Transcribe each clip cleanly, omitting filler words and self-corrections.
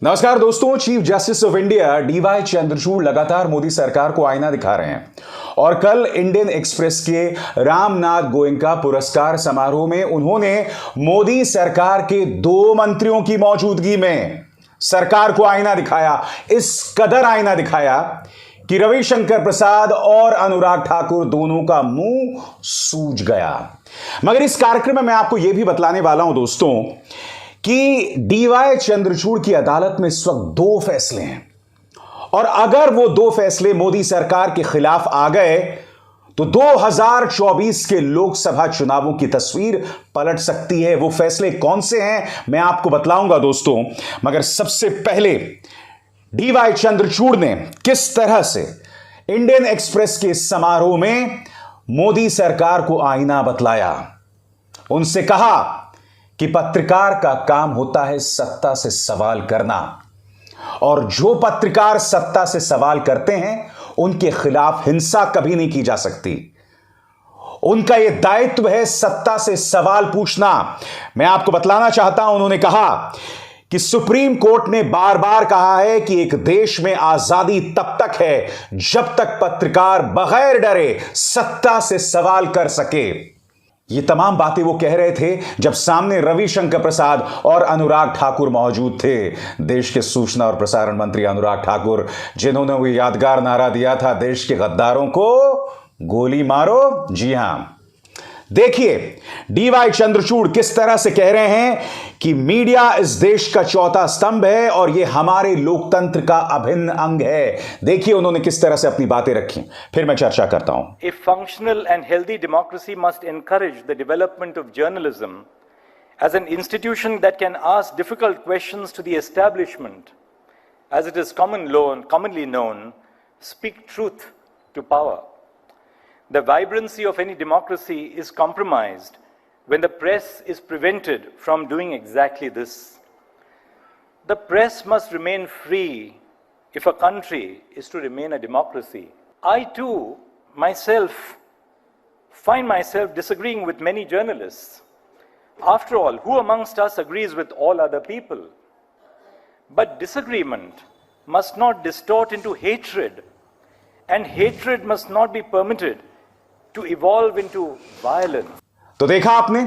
नमस्कार दोस्तों, chief justice of India D Y Chandrachud लगातार मोदी सरकार को आईना दिखा रहे हैं और कल इंडियन एक्सप्रेस के रामनाथ गोयनका पुरस्कार समारोह में उन्होंने मोदी सरकार के 2 मंत्रियों की मौजूदगी में सरकार को आईना दिखाया। इस कदर आईना दिखाया कि रविशंकर प्रसाद और अनुराग ठाकुर दोनों का मुंह सूज गया। मगर इस कार्यक्रम में मैं आपको यह भी बतलाने वाला हूं दोस्तों कि डीवाई चंद्रचूड़ की अदालत में इस वक्त 2 फैसले हैं और अगर वो 2 फैसले मोदी सरकार के खिलाफ आ गए तो 2024 के लोकसभा चुनावों की तस्वीर पलट सकती है। वो फैसले कौन से हैं मैं आपको बतलाऊंगा दोस्तों, मगर सबसे पहले डीवाई चंद्रचूड़ ने किस तरह से इंडियन एक्सप्रेस के समारोह में मोदी सरकार को आईना बतलाया। उनसे कहा कि पत्रकार का काम होता है सत्ता से सवाल करना और जो पत्रकार सत्ता से सवाल करते हैं उनके खिलाफ हिंसा कभी नहीं की जा सकती। उनका यह दायित्व है सत्ता से सवाल पूछना। मैं आपको बतलाना चाहता हूं, उन्होंने कहा कि सुप्रीम कोर्ट ने बार बार कहा है कि एक देश में आजादी तब तक है जब तक पत्रकार बगैर डरे सत्ता से सवाल कर सके। ये तमाम बातें वो कह रहे थे जब सामने रविशंकर प्रसाद और अनुराग ठाकुर मौजूद थे। देश के सूचना और प्रसारण मंत्री अनुराग ठाकुर, जिन्होंने वो यादगार नारा दिया था, देश के गद्दारों को गोली मारो। जी हां, देखिए डीवाई चंद्रचूड़ किस तरह से कह रहे हैं कि मीडिया इस देश का चौथा स्तंभ है और यह हमारे लोकतंत्र का अभिन्न अंग है। देखिए उन्होंने किस तरह से अपनी बातें रखी, फिर मैं चर्चा करता हूं। A functional and healthy democracy must encourage the development of journalism as an institution that can ask difficult questions to the establishment, as it is commonly known, speak truth to power. The vibrancy of any democracy is compromised when the press is prevented from doing exactly this. The press must remain free if a country is to remain a democracy. I too, myself, find myself disagreeing with many journalists. After all, who amongst us agrees with all other people? But disagreement must not distort into hatred, and hatred must not be permitted to evolve into violence. तो देखा आपने,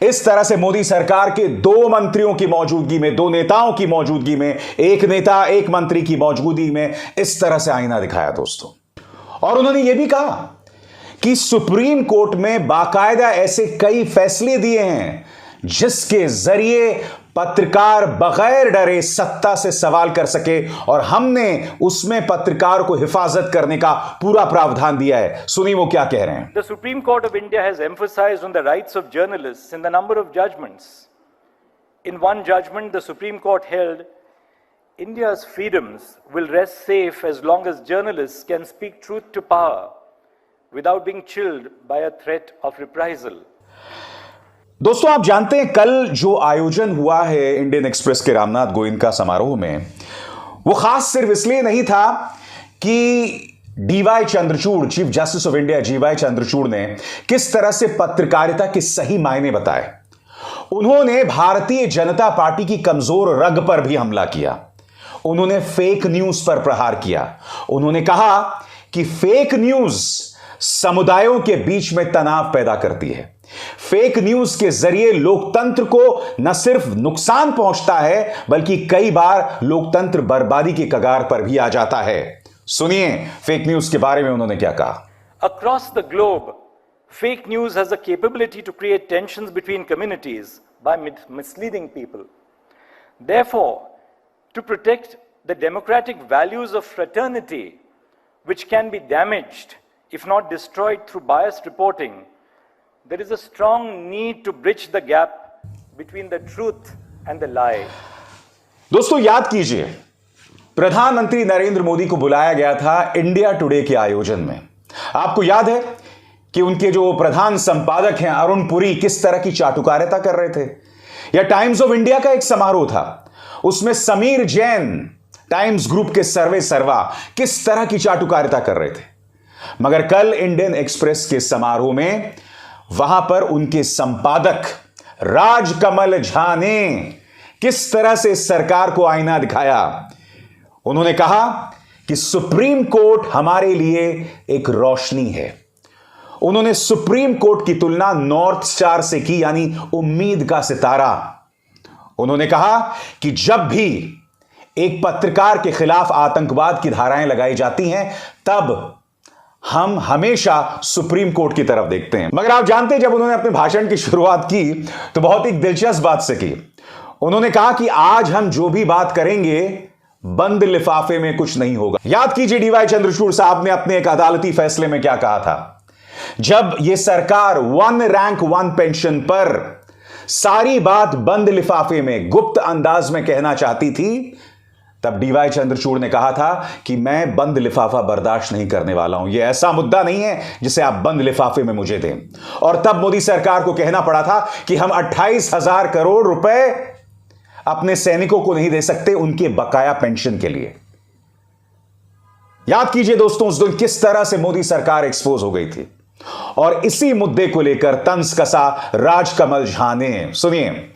इस तरह से मोदी सरकार के 2 मंत्रियों की मौजूदगी में, 2 नेताओं की मौजूदगी में, एक नेता एक मंत्री की मौजूदगी में इस तरह से आईना दिखाया दोस्तों। और उन्होंने यह भी कहा कि सुप्रीम कोर्ट में बाकायदा ऐसे कई फैसले दिए हैं जिसके जरिए पत्रकार बगैर डरे सत्ता से सवाल कर सके और हमने उसमें पत्रकार को हिफाजत करने का पूरा प्रावधान दिया है। सुनिए वो क्या कह रहे हैं। The Supreme Court of India has emphasized on the rights of journalists in the number of judgments. In one judgment, the Supreme Court held India's freedoms will rest safe as long as journalists can speak truth to power without being chilled by a threat of reprisal. दोस्तों आप जानते हैं कल जो आयोजन हुआ है Indian express के रामनाथ गोयनका समारोह में, वो खास सिर्फ इसलिए नहीं था कि D Y Chandrachud, chief justice of India D Y Chandrachud ने किस तरह से पत्रकारिता के सही मायने बताए। उन्होंने भारतीय जनता पार्टी की कमजोर रग पर भी हमला किया। उन्होंने फेक न्यूज पर प्रहार किया। उन्होंने कहा कि फेक न्यूज समुदायों के बीच में तनाव पैदा करती है। फेक न्यूज के जरिए लोकतंत्र को न सिर्फ नुकसान पहुंचता है बल्कि कई बार लोकतंत्र बर्बादी के कगार पर भी आ जाता है। सुनिए फेक न्यूज के बारे में उन्होंने क्या कहा। Across the globe, fake news has the capability to create tensions between communities by misleading people. Therefore, to protect the democratic values of fraternity, which can be damaged if not destroyed through biased reporting, there is a strong need to bridge the gap between the truth and the lie. दोस्तों याद कीजिए, प्रधानमंत्री नरेंद्र मोदी को बुलाया गया था India today के आयोजन में। आपको याद है कि उनके जो प्रधान संपादक हैं अरुण पुरी किस तरह की चाटुकारिता कर रहे थे। या टाइम्स ऑफ इंडिया का एक समारोह था, उसमें समीर जैन टाइम्स ग्रुप के सर्वा किस तरह की चाटुकारिता कर रहे थे। मगर कल इंडियन एक्सप्रेस के समारोह में वहां पर उनके संपादक राजकमल झा ने किस तरह से इस सरकार को आईना दिखाया। उन्होंने कहा कि सुप्रीम कोर्ट हमारे लिए एक रोशनी है। उन्होंने सुप्रीम कोर्ट की तुलना नॉर्थ स्टार से की, यानी उम्मीद का सितारा। उन्होंने कहा कि जब भी एक पत्रकार के खिलाफ आतंकवाद की धाराएं लगाई जाती हैं, तब हम हमेशा सुप्रीम कोर्ट की तरफ देखते हैं। मगर आप जानते हैं, जब उन्होंने अपने भाषण की शुरुआत की तो बहुत ही दिलचस्प बात से की। उन्होंने कहा कि आज हम जो भी बात करेंगे बंद लिफाफे में कुछ नहीं होगा। याद कीजिए डीवाई चंद्रचूड़ साहब ने अपने एक अदालती फैसले में क्या कहा था। जब यह सरकार 1 रैंक 1 पेंशन पर सारी बात बंद लिफाफे में गुप्त अंदाज में कहना चाहती थी, तब डीवाई चंद्रचूड़ ने कहा था कि मैं बंद लिफाफा बर्दाश्त नहीं करने वाला हूं। यह ऐसा मुद्दा नहीं है जिसे आप बंद लिफाफे में मुझे दें। और तब मोदी सरकार को कहना पड़ा था कि हम 28,000 करोड़ रुपए अपने सैनिकों को नहीं दे सकते उनके बकाया पेंशन के लिए। याद कीजिए दोस्तों, उस दिन किस तरह से मोदी सरकार एक्सपोज हो गई थी। और इसी मुद्दे को लेकर तंज कसा राजकमल झा ने। सुनिए।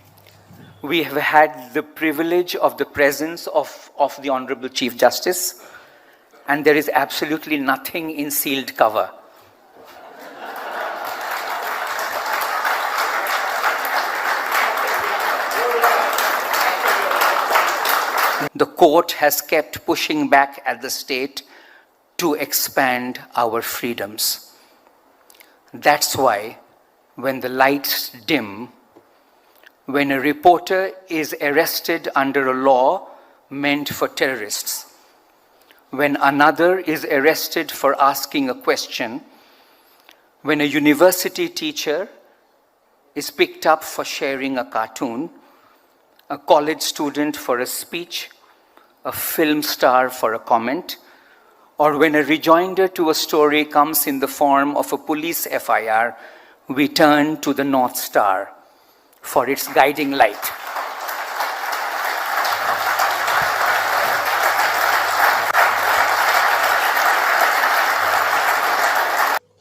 We have had the privilege of the presence of the Honorable Chief Justice, and there is absolutely nothing in sealed cover. The court has kept pushing back at the state to expand our freedoms. That's why when the lights dim, when a reporter is arrested under a law meant for terrorists, when another is arrested for asking a question, when a university teacher is picked up for sharing a cartoon, a college student for a speech, a film star for a comment, or when a rejoinder to a story comes in the form of a police FIR, we turn to the North Star for its guiding light.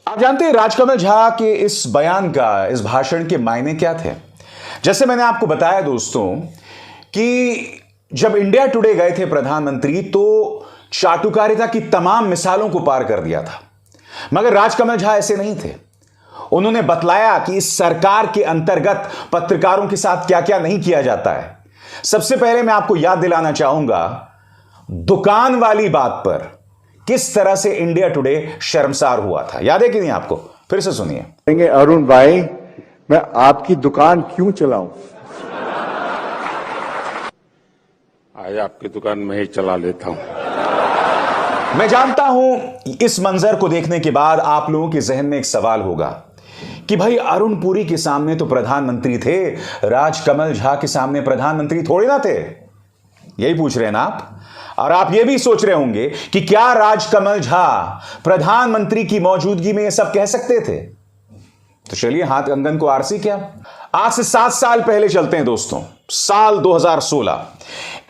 आप जानते हैं राजकमल झा के इस बयान का, इस भाषण के मायने क्या थे। जैसे मैंने आपको बताया दोस्तों कि जब इंडिया टुडे गए थे प्रधानमंत्री, तो चाटुकारिता की तमाम मिसालों को पार कर दिया था। मगर राजकमल झा ऐसे नहीं थे। उन्होंने बतलाया कि इस सरकार के अंतर्गत पत्रकारों के साथ क्या क्या नहीं किया जाता है। सबसे पहले मैं आपको याद दिलाना चाहूंगा दुकान वाली बात पर किस तरह से इंडिया टुडे शर्मसार हुआ था। याद है कि नहीं आपको? फिर से सुनिए। अरुण भाई, मैं आपकी दुकान क्यों चलाऊं? आज आपकी दुकान मैं ही चला लेता हूं। मैं जानता हूं इस मंजर को देखने के बाद आप लोगों के जहन में एक सवाल होगा कि भाई अरुण पुरी के सामने तो प्रधानमंत्री थे, राजकमल झा के सामने प्रधानमंत्री थोड़े ना थे। यही पूछ रहे हैं ना आप? और आप ये भी सोच रहे होंगे कि क्या राजकमल झा प्रधानमंत्री की मौजूदगी में ये सब कह सकते थे? तो चलिए हाथ कंगन को आरसी क्या। आज से 7 साल पहले चलते हैं दोस्तों, साल 2016।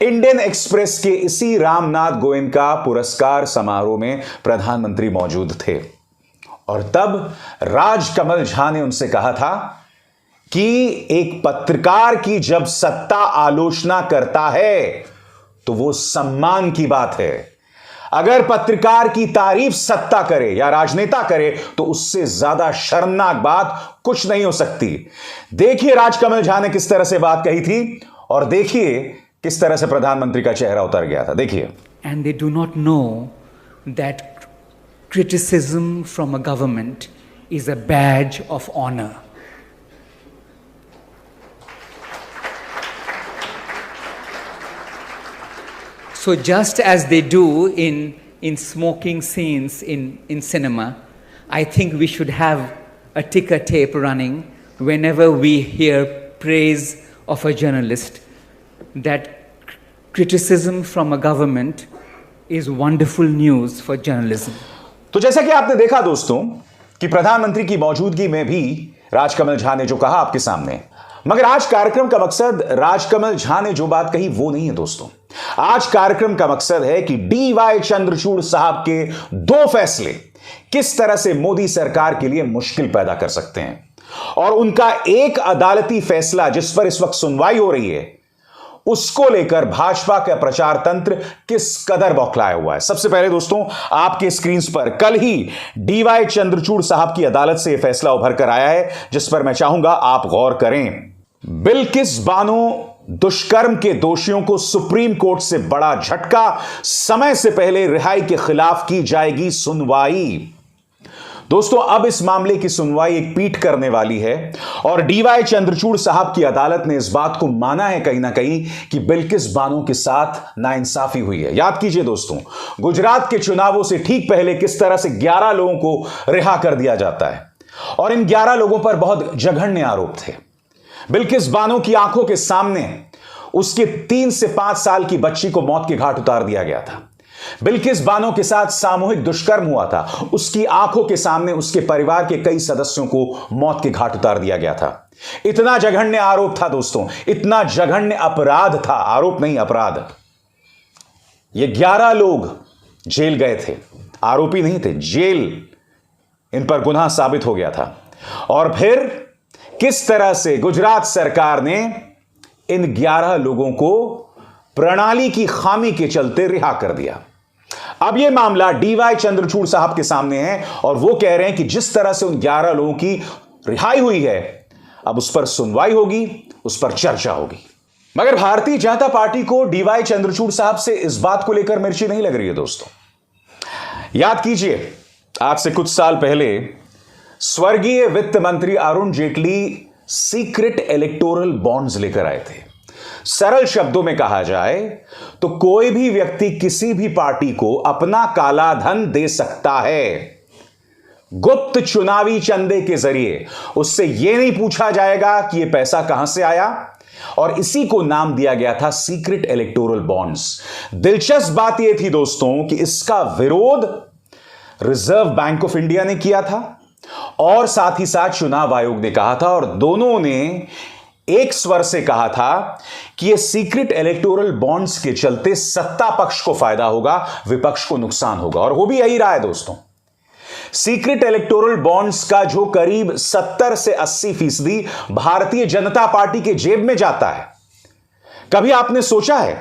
इंडियन एक्सप्रेस के इसी रामनाथ गोयनका पुरस्कार समारोह में प्रधानमंत्री मौजूद थे और तब राजकमल झा ने उनसे कहा था कि एक पत्रकार की जब सत्ता आलोचना करता है तो वो सम्मान की बात है। अगर पत्रकार की तारीफ सत्ता करे या राजनेता करे तो उससे ज्यादा शर्मनाक बात कुछ नहीं हो सकती। देखिए राजकमल झा ने किस तरह से बात कही थी और देखिए किस तरह से प्रधानमंत्री का चेहरा उतर गया था। देखिए। And they do not know that criticism from a government is a badge of honor. So just as they do in smoking scenes in cinema, I think we should have a ticker tape running whenever we hear praise of a journalist, that criticism from a government is wonderful news for journalism. तो जैसा कि आपने देखा दोस्तों कि प्रधानमंत्री की मौजूदगी में भी राजकमल झा ने जो कहा आपके सामने, मगर आज कार्यक्रम का मकसद राजकमल झा ने जो बात कही वो नहीं है दोस्तों। आज कार्यक्रम का मकसद है कि डीवाई चंद्रचूड़ साहब के 2 फैसले किस तरह से मोदी सरकार के लिए मुश्किल पैदा कर सकते हैं और उनका एक अदालती फैसला जिस पर इस वक्त सुनवाई हो रही है उसको लेकर भाजपा का प्रचार तंत्र किस कदर बौखलाया हुआ है। सबसे पहले दोस्तों, आपके स्क्रीन पर कल ही डीवाई चंद्रचूड़ साहब की अदालत से यह फैसला उभर कर आया है, जिस पर मैं चाहूंगा आप गौर करें। बिल्किस बानो दुष्कर्म के दोषियों को सुप्रीम कोर्ट से बड़ा झटका, समय से पहले रिहाई के खिलाफ की जाएगी सुनवाई। दोस्तों, अब इस मामले की सुनवाई एक पीठ करने वाली है और डीवाई चंद्रचूड़ साहब की अदालत ने इस बात को माना है कहीं ना कहीं कि बिल्किस बानो के साथ नाइंसाफी हुई है। याद कीजिए दोस्तों, गुजरात के चुनावों से ठीक पहले किस तरह से 11 लोगों को रिहा कर दिया जाता है और इन 11 लोगों पर बहुत जघन्य आरोप थे। बिल्किस बानो की आंखों के सामने उसके 3 से 5 साल की बच्ची को मौत के घाट उतार दिया गया था। बिल्किस बानो के साथ सामूहिक दुष्कर्म हुआ था, उसकी आंखों के सामने उसके परिवार के कई सदस्यों को मौत के घाट उतार दिया गया था। इतना जघन्य आरोप था दोस्तों, इतना जघन्य अपराध था, आरोप नहीं अपराध। ये 11 लोग जेल गए थे, आरोपी नहीं थे, जेल इन पर गुनाह साबित हो गया था। और फिर किस तरह से गुजरात सरकार ने इन 11 लोगों को प्रणाली की खामी के चलते रिहा कर दिया। अब यह मामला डीवाई चंद्रचूड़ साहब के सामने है और वो कह रहे हैं कि जिस तरह से उन 11 लोगों की रिहाई हुई है, अब उस पर सुनवाई होगी, उस पर चर्चा होगी। मगर भारतीय जनता पार्टी को डीवाई चंद्रचूड़ साहब से इस बात को लेकर मिर्ची नहीं लग रही है दोस्तों। याद कीजिए, आज से कुछ साल पहले स्वर्गीय वित्त मंत्री Arun Jaitley secret electoral bonds लेकर आए थे। सरल शब्दों में कहा जाए तो कोई भी व्यक्ति किसी भी पार्टी को अपना काला धन दे सकता है। गुप्त चुनावी चंदे के जरिए उससे यह नहीं पूछा जाएगा कि यह पैसा कहां से आया, और इसी को नाम दिया गया था सीक्रेट इलेक्टोरल बॉन्ड्स। दिलचस्प बात यह थी दोस्तों कि इसका विरोध रिजर्व बैंक ऑफ इंडिया ने किया था और साथ ही साथ चुनाव आयोग ने कहा था, और दोनों ने एक स्वर से कहा था कि यह सीक्रेट इलेक्टोरल बॉन्ड्स के चलते सत्ता पक्ष को फायदा होगा, विपक्ष को नुकसान होगा। और वो भी यही रहा है दोस्तों। सीक्रेट इलेक्टोरल बॉन्ड्स का जो करीब 70 से 80% भारतीय जनता पार्टी के जेब में जाता है। कभी आपने सोचा है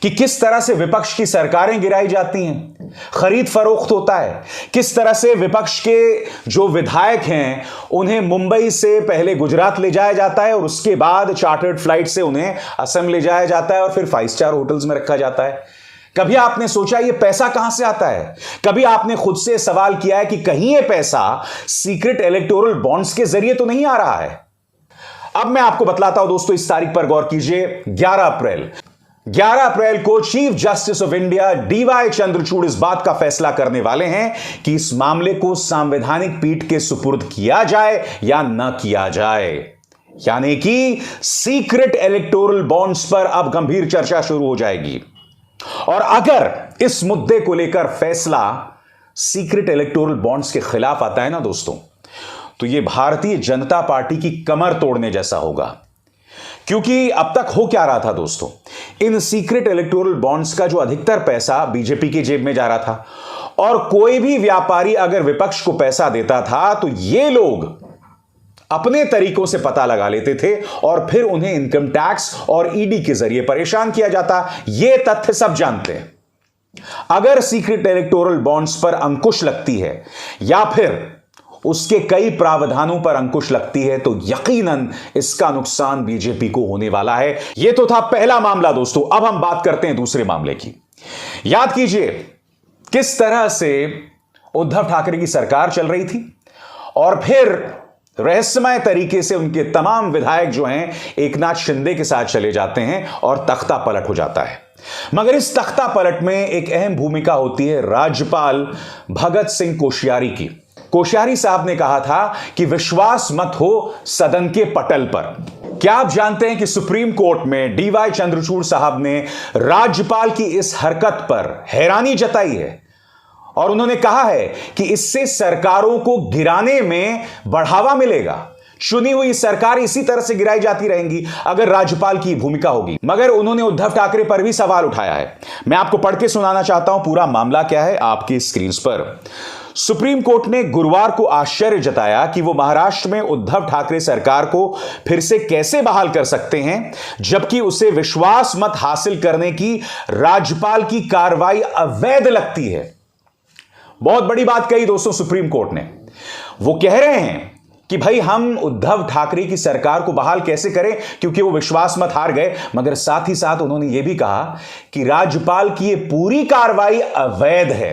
कि किस तरह से विपक्ष की सरकारें गिराई जाती हैं, खरीद फरोख्त होता है, किस तरह से विपक्ष के जो विधायक हैं उन्हें मुंबई से पहले गुजरात ले जाया जाता है और उसके बाद चार्टर्ड फ्लाइट से उन्हें असम ले जाया जाता है और फिर 5 स्टार होटल्स में रखा जाता है। कभी आपने सोचा ये पैसा कहां से आता है? कभी आपने खुद से सवाल किया है कि कहीं ये पैसा सीक्रेट इलेक्टोरल बॉन्ड्स के जरिए तो नहीं आ रहा है? अब मैं आपको बतलाता हूं दोस्तों, इस तारीख पर गौर कीजिए। 11 अप्रैल को chief justice of India D Y Chandrachud इस बात का फैसला करने वाले हैं कि इस मामले को संवैधानिक पीठ के सुपुर्द किया जाए या न किया जाए। यानी कि सीक्रेट इलेक्टोरल बॉन्ड्स पर अब गंभीर चर्चा शुरू हो जाएगी। और अगर इस मुद्दे को लेकर फैसला सीक्रेट इलेक्टोरल बॉन्ड्स के खिलाफ आता है ना दोस्तों, तो यह भारतीय जनता पार्टी की कमर तोड़ने जैसा होगा। क्योंकि अब तक हो क्या रहा था दोस्तों, इन सीक्रेट इलेक्टोरल बॉन्ड्स का जो अधिकतर पैसा बीजेपी के जेब में जा रहा था, और कोई भी व्यापारी अगर विपक्ष को पैसा देता था तो ये लोग अपने तरीकों से पता लगा लेते थे और फिर उन्हें इनकम टैक्स और ईडी के जरिए परेशान किया जाता। ये तथ्य सब जानते हैं। अगर सीक्रेट इलेक्टोरल बॉन्ड्स पर अंकुश लगती है या फिर उसके कई प्रावधानों पर अंकुश लगती है तो यकीनन इसका नुकसान बीजेपी को होने वाला है। यह तो था पहला मामला दोस्तों। अब हम बात करते हैं दूसरे मामले की। याद कीजिए किस तरह से उद्धव ठाकरे की सरकार चल रही थी और फिर रहस्यमय तरीके से उनके तमाम विधायक जो हैं एकनाथ शिंदे के साथ चले जाते हैं और तख्ता पलट हो जाता है। मगर इस तख्ता पलट में एक अहम भूमिका होती है राज्यपाल भगत सिंह कोश्यारी की। कोश्यारी साहब ने कहा था कि विश्वास मत हो सदन के पटल पर। क्या आप जानते हैं कि सुप्रीम कोर्ट में डीवाई चंद्रचूड़ साहब ने राज्यपाल की इस हरकत पर हैरानी जताई है और उन्होंने कहा है कि इससे सरकारों को गिराने में बढ़ावा मिलेगा। चुनी हुई सरकार इसी तरह से गिराई जाती रहेंगी अगर राज्यपाल की भूमिका होगी। मगर उन्होंने उद्धव ठाकरे पर भी सवाल उठाया है। मैं आपको पढ़ के सुनाना चाहता हूं पूरा मामला क्या है आपकी स्क्रीन पर। सुप्रीम कोर्ट ने गुरुवार को आश्चर्य जताया कि वो महाराष्ट्र में उद्धव ठाकरे सरकार को फिर से कैसे बहाल कर सकते हैं, जबकि उसे विश्वास मत हासिल करने की राज्यपाल की कार्रवाई अवैध लगती है। बहुत बड़ी बात कही दोस्तों सुप्रीम कोर्ट ने। वो कह रहे हैं कि भाई हम उद्धव ठाकरे की सरकार को बहाल कैसे करें क्योंकि वो विश्वास मत हार गए, मगर साथ ही साथ उन्होंने यह भी कहा कि राज्यपाल की यह पूरी कार्रवाई अवैध है।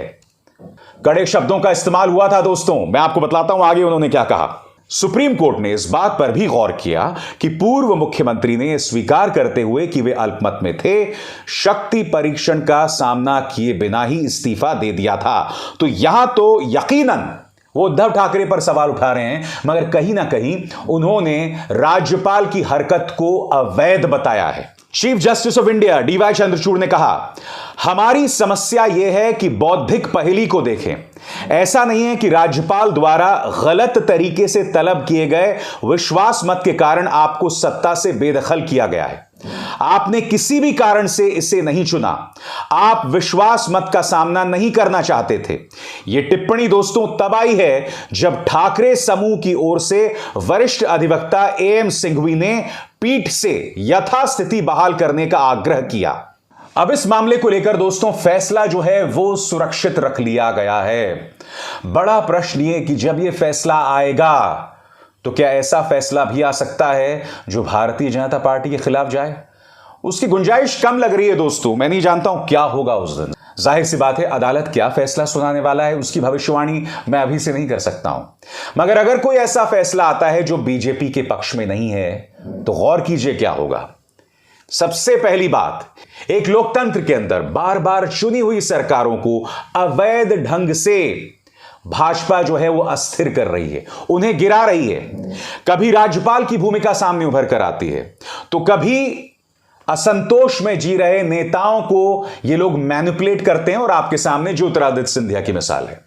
कड़े शब्दों का इस्तेमाल हुआ था दोस्तों। मैं आपको बतलाता हूं आगे उन्होंने क्या कहा। सुप्रीम कोर्ट ने इस बात पर भी गौर किया कि पूर्व मुख्यमंत्री ने स्वीकार करते हुए कि वे अल्पमत में थे, शक्ति परीक्षण का सामना किए बिना ही इस्तीफा दे दिया था। तो यहां तो यकीनन वो उद्धव ठाकरे पर सवाल उठा रहे हैं, मगर कहीं ना कहीं उन्होंने राज्यपाल की हरकत को अवैध बताया है। Chief justice of India D Y Chandrachud ने कहा, हमारी समस्या यह है कि बौद्धिक पहेली को देखें। ऐसा नहीं है कि राज्यपाल द्वारा गलत तरीके से तलब किए गए विश्वास मत के कारण आपको सत्ता से बेदखल किया गया है। आपने किसी भी कारण से इसे नहीं चुना। आप विश्वास मत का सामना नहीं करना चाहते थे। यह टिप्पणी दोस्तों तब आई है जब ठाकरे समूह की ओर से वरिष्ठ अधिवक्ता एएम सिंघवी ने पीठ से यथास्थिति बहाल करने का आग्रह किया। अब इस मामले को लेकर दोस्तों फैसला जो है वो सुरक्षित रख लिया गया है। बड़ा प्रश्न यह कि जब यह फैसला आएगा तो क्या ऐसा फैसला भी आ सकता है जो भारतीय जनता पार्टी के खिलाफ जाए? उसकी गुंजाइश कम लग रही है दोस्तों। मैं नहीं जानता हूं क्या होगा उस दिन। जाहिर सी बात है अदालत क्या फैसला सुनाने वाला है उसकी भविष्यवाणी मैं अभी से नहीं कर सकता हूं, मगर अगर कोई ऐसा फैसला आता है जो बीजेपी के पक्ष में नहीं है तो गौर कीजिए क्या होगा। सबसे पहली बात, एक लोकतंत्र के अंदर बार बार चुनी हुई सरकारों को अवैध ढंग से भाजपा जो है वो अस्थिर कर रही है, उन्हें गिरा रही है। कभी राज्यपाल की भूमिका सामने उभर कर आती है तो कभी असंतोष में जी रहे नेताओं को ये लोग मैनिपुलेट करते हैं, और आपके सामने ज्योतिरादित्य सिंधिया की मिसाल है।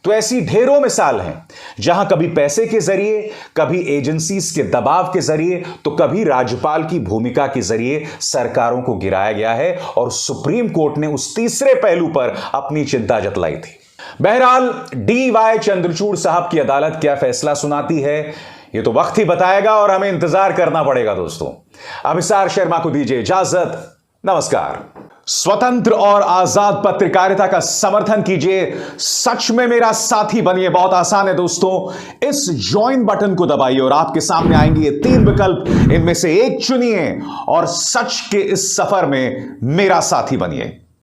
तो ऐसी ढेरों मिसाल हैं जहां कभी पैसे के जरिए, कभी एजेंसीज के दबाव के जरिए, तो कभी राज्यपाल की भूमिका के जरिए सरकारों को गिराया गया है, और सुप्रीम कोर्ट ने उस तीसरे पहलू पर अपनी चिंता जतलाई थी। बहरहाल डीवाई चंद्रचूड़ साहब की अदालत क्या फैसला सुनाती है ये तो वक्त ही बताएगा, और हमें इंतजार करना पड़ेगा दोस्तों। अभिसार शर्मा को दीजिए इजाजत। नमस्कार। स्वतंत्र और आजाद पत्रकारिता का समर्थन कीजिए, सच में मेरा साथी बनिए। बहुत आसान है दोस्तों, इस ज्वाइन बटन को दबाइए और आपके सामने आएंगे ये 3 विकल्प, इनमें से एक चुनिए और सच के इस सफर में मेरा साथी बनिए।